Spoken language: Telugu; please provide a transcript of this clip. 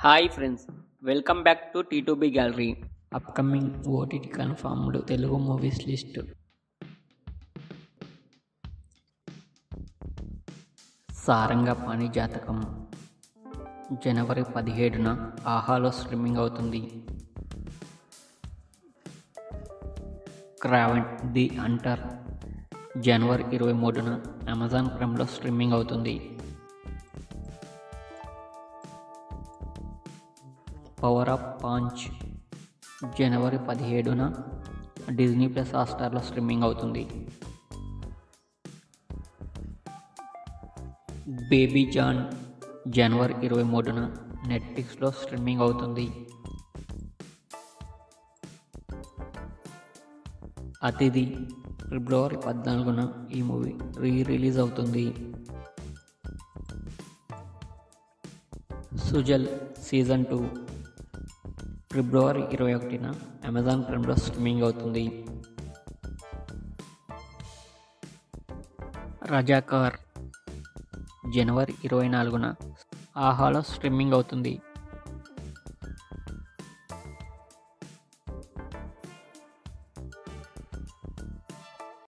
Hi friends, welcome back to T2B gallery. Upcoming OTT confirmed Telugu movies list. Sarangapani Jathakam జనవరి 17న ఆహాలో స్ట్రీమింగ్ అవుతుంది. క్రావెన్ ది హంటర్ జనవరి 23న అమెజాన్ ప్రైమ్లో స్ట్రీమింగ్ అవుతుంది. పవర్ ఆఫ్ పంచ్ జనవరి 17న డిజ్నీ ప్లస్ హాట్‌స్టార్లో స్ట్రీమింగ్ అవుతుంది. బేబీ జాన్ జనవరి 23న నెట్ఫ్లిక్స్లో స్ట్రీమింగ్ అవుతుంది. అతిథి ఫిబ్రవరి 14న ఈ మూవీ రిలీజ్ అవుతుంది. సుజల్ సీజన్ 2 ఫిబ్రవరి 21న అమెజాన్ ప్రైమ్లో స్ట్రీమింగ్ అవుతుంది. రజాకార్ జనవరి 24న ఆహాలో స్ట్రీమింగ్ అవుతుంది.